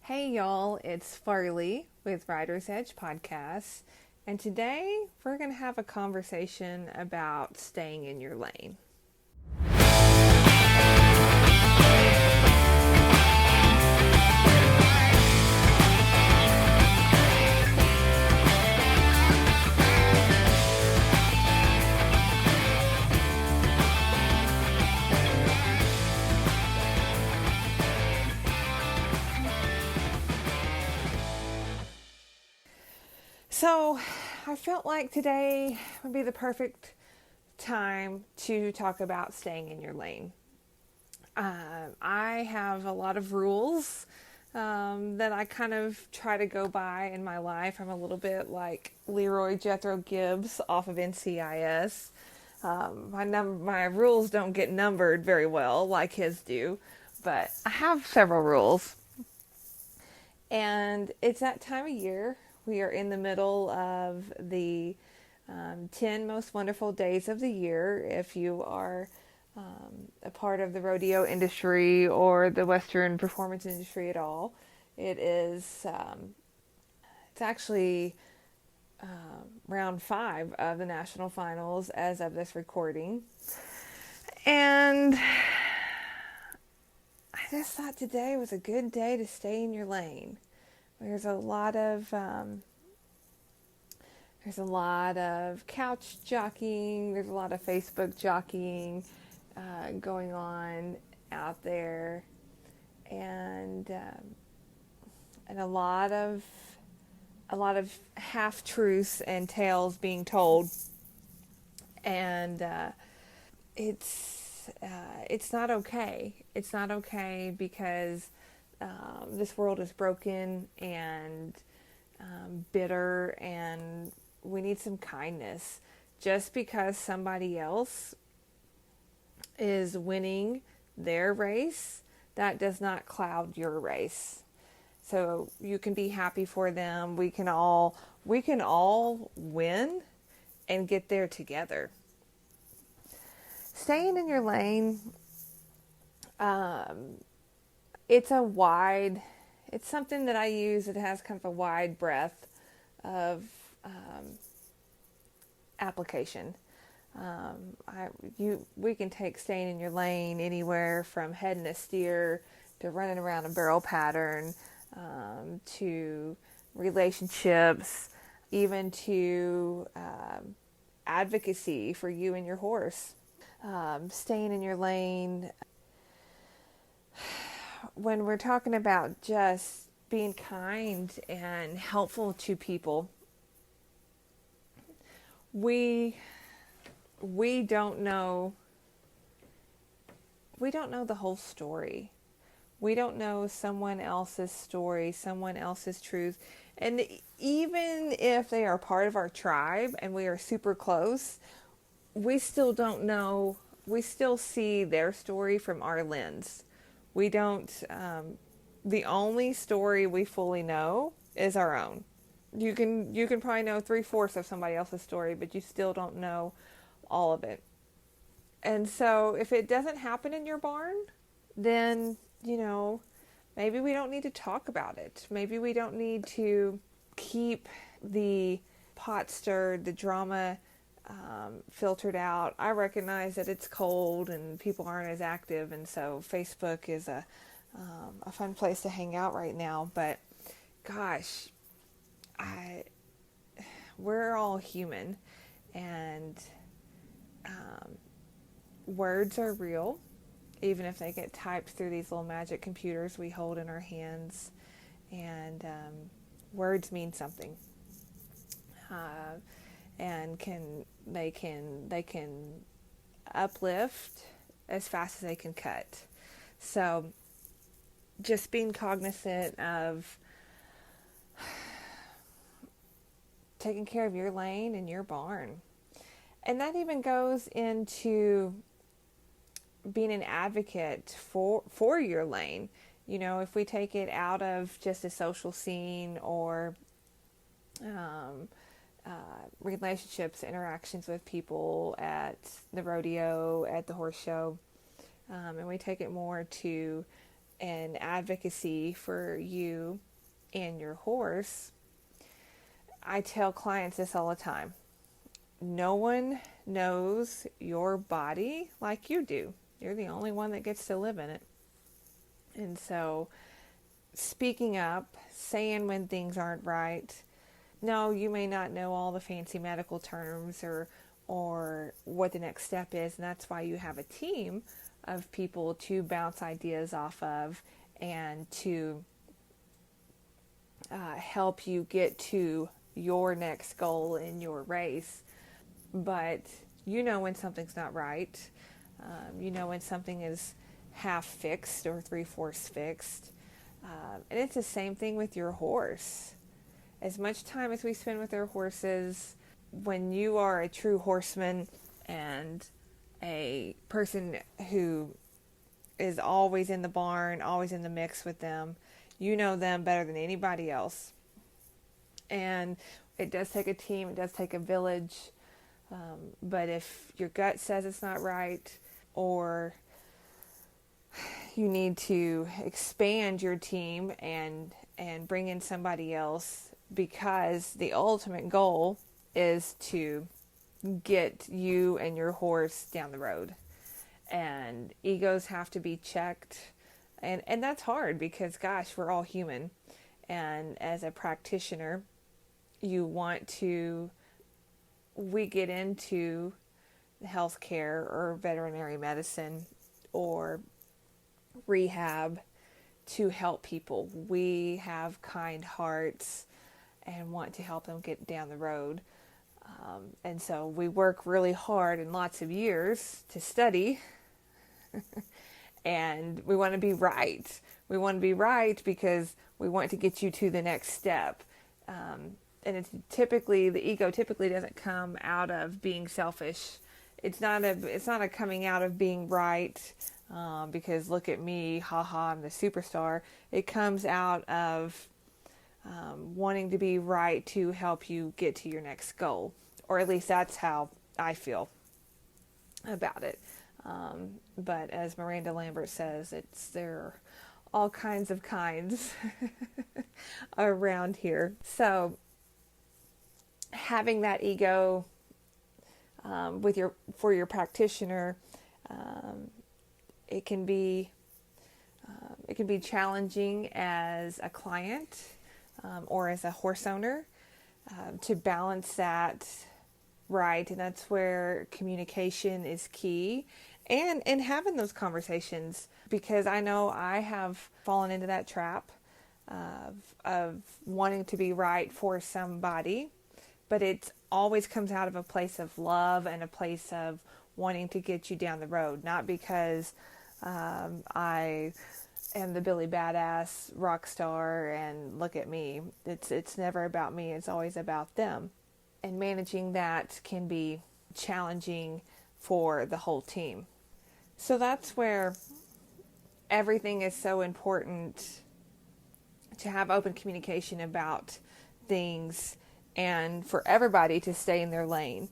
Hey y'all, it's Farley with Writer's Edge Podcast, and today we're going to have a conversation about staying in your lane. So, I felt like today would be the perfect time to talk about staying in your lane. I have a lot of rules that I kind of try to go by in my life. I'm a little bit like Leroy Jethro Gibbs off of NCIS. My rules don't get numbered very well like his do, but I have several rules. And it's that time of year. We are in the middle of the 10 most wonderful days of the year. If you are a part of the rodeo industry or the Western performance industry at all, it's actually round 5 of the national finals as of this recording. And I just thought today was a good day to stay in your lane. There's a lot of couch jockeying. There's a lot of Facebook jockeying going on out there, and a lot of half truths and tales being told, and it's not okay. It's not okay because this world is broken and bitter, and we need some kindness. Just because somebody else is winning their race, that does not cloud your race. So you can be happy for them. We can all win and get there together. Staying in your lane, it's something that I use. It has kind of a wide breadth of application. We can take staying in your lane anywhere from heading a steer to running around a barrel pattern, to relationships, even to advocacy for you and your horse. Staying in your lane, when we're talking about just being kind and helpful to people, we don't know the whole story. We don't know someone else's story, someone else's truth. And even if they are part of our tribe and we are super close, we still don't know. We still see their story from our lens. We don't, the only story we fully know is our own. You can probably know 3/4 of somebody else's story, but you still don't know all of it. And so if it doesn't happen in your barn, then, maybe we don't need to talk about it. Maybe we don't need to keep the pot stirred, the drama filtered out. I recognize that it's cold and people aren't as active, and so Facebook is a fun place to hang out right now. But gosh, we're all human, and words are real, even if they get typed through these little magic computers we hold in our hands. And words mean something, and they can uplift as fast as they can cut. So just being cognizant of taking care of your lane and your barn. And that even goes into being an advocate for your lane. If we take it out of just a social scene or relationships, interactions with people at the rodeo, at the horse show, and we take it more to and advocacy for you and your horse, I tell clients this all the time. No one knows your body like you do. You're the only one that gets to live in it. And so speaking up, saying when things aren't right. No, you may not know all the fancy medical terms or what the next step is, and that's why you have a team of people to bounce ideas off of and to help you get to your next goal in your race. But you know when something's not right. You know when something is half fixed or 3/4 fixed. And it's the same thing with your horse. As much time as we spend with our horses, when you are a true horseman and a person who is always in the barn, always in the mix with them, you know them better than anybody else. And it does take a team, it does take a village. But if your gut says it's not right, or you need to expand your team and bring in somebody else, because the ultimate goal is to get you and your horse down the road. And egos have to be checked. And that's hard because, gosh, we're all human. And as a practitioner, we get into healthcare or veterinary medicine or rehab to help people. We have kind hearts and want to help them get down the road. And so we work really hard and lots of years to study and we want to be right. We want to be right because we want to get you to the next step. And it's typically, the ego typically doesn't come out of being selfish. It's not a coming out of being right, because look at me, haha, I'm the superstar. It comes out of wanting to be right to help you get to your next goal, or at least that's how I feel about it. But as Miranda Lambert says, there are all kinds of kinds around here. So having that ego for your practitioner, it can be challenging as a client or as a horse owner to balance that right, and that's where communication is key, and having those conversations, because I know I have fallen into that trap of wanting to be right for somebody. But it always comes out of a place of love and a place of wanting to get you down the road, not because I am the Billy Badass rock star and look at me. It's never about me. It's always about them. And managing that can be challenging for the whole team. So that's where everything is so important, to have open communication about things and for everybody to stay in their lane.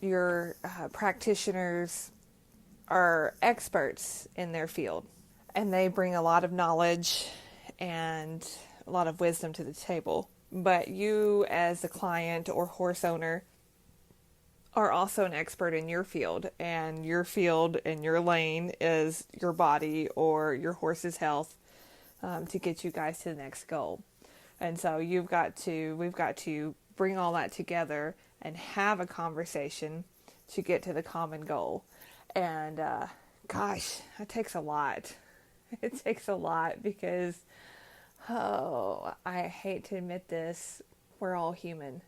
Your practitioners are experts in their field, and they bring a lot of knowledge and a lot of wisdom to the table. But you, as a client or horse owner, are also an expert in your field, and your field and your lane is your body or your horse's health, to get you guys to the next goal. And so we've got to bring all that together and have a conversation to get to the common goal. And gosh, it takes a lot. It takes a lot because, I hate to admit this, we're all human.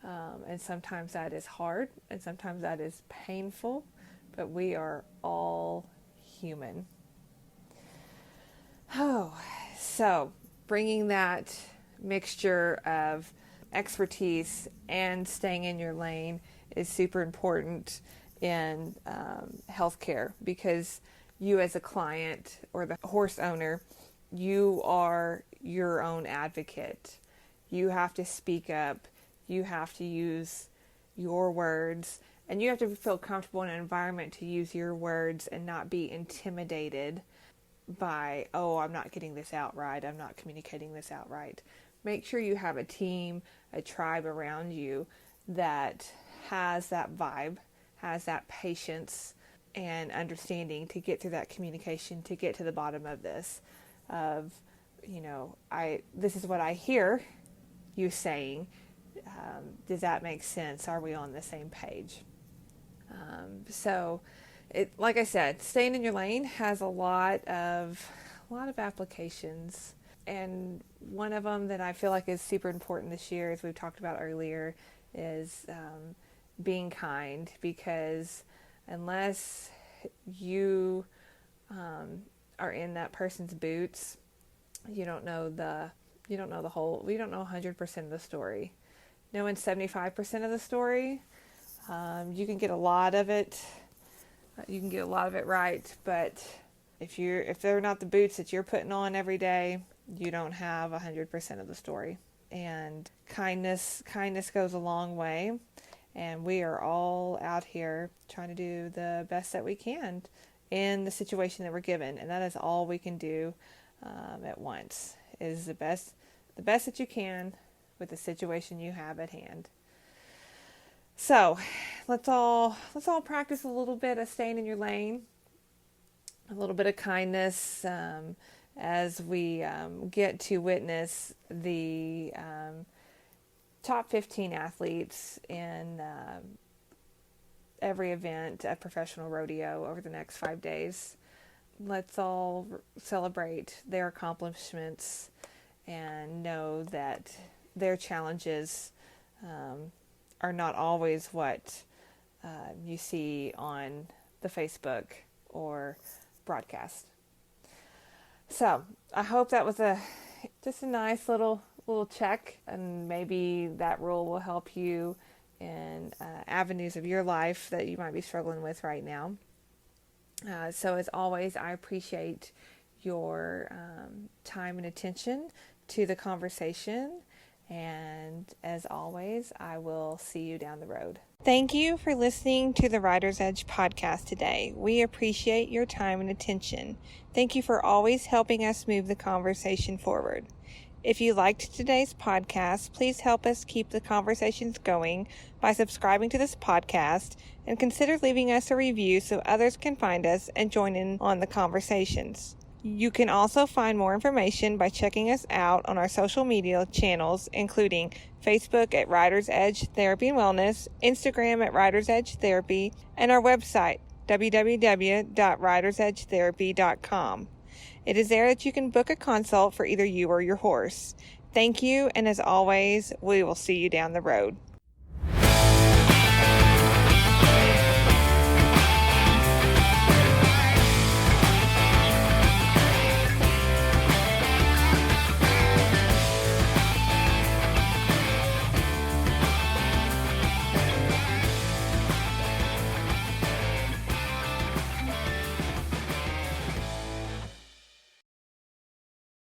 And sometimes that is hard and sometimes that is painful, but we are all human. So bringing that mixture of expertise and staying in your lane is super important in healthcare, because you as a client or the horse owner, you are your own advocate. You have to speak up. You have to use your words, and you have to feel comfortable in an environment to use your words and not be intimidated. by, oh, I'm not getting this out right, I'm not communicating this out right. Make sure you have a team, a tribe around you that has that vibe, has that patience and understanding to get through that communication, to get to the bottom of this, of, this is what I hear you saying. Does that make sense? Are we on the same page? Like I said, staying in your lane has a lot of applications, and one of them that I feel like is super important this year, as we've talked about earlier, is being kind, because unless you are in that person's boots, we don't know 100% of the story. Knowing 75% of the story, you can get a lot of it. You can get a lot of it right, but if they're not the boots that you're putting on every day, you don't have 100% of the story. And kindness goes a long way, and we are all out here trying to do the best that we can in the situation that we're given, and that is all we can do at once, is the best that you can with the situation you have at hand. So let's all practice a little bit of staying in your lane, a little bit of kindness, as we get to witness the top 15 athletes in every event at Professional Rodeo over the next 5 days. Let's all celebrate their accomplishments and know that their challenges are not always what you see on the Facebook or broadcast. So I hope that was just a nice little check, and maybe that rule will help you in avenues of your life that you might be struggling with right now. So as always, I appreciate your time and attention to the conversation. And as always, I will see you down the road. Thank you for listening to the Writer's Edge podcast today. We appreciate your time and attention. Thank you for always helping us move the conversation forward. If you liked today's podcast, please help us keep the conversations going by subscribing to this podcast, and consider leaving us a review so others can find us and join in on the conversations. You can also find more information by checking us out on our social media channels, including Facebook at Writer's Edge Therapy and Wellness, Instagram at Writer's Edge Therapy, and our website, www.writersedgetherapy.com. It is there that you can book a consult for either you or your horse. Thank you, and as always, we will see you down the road.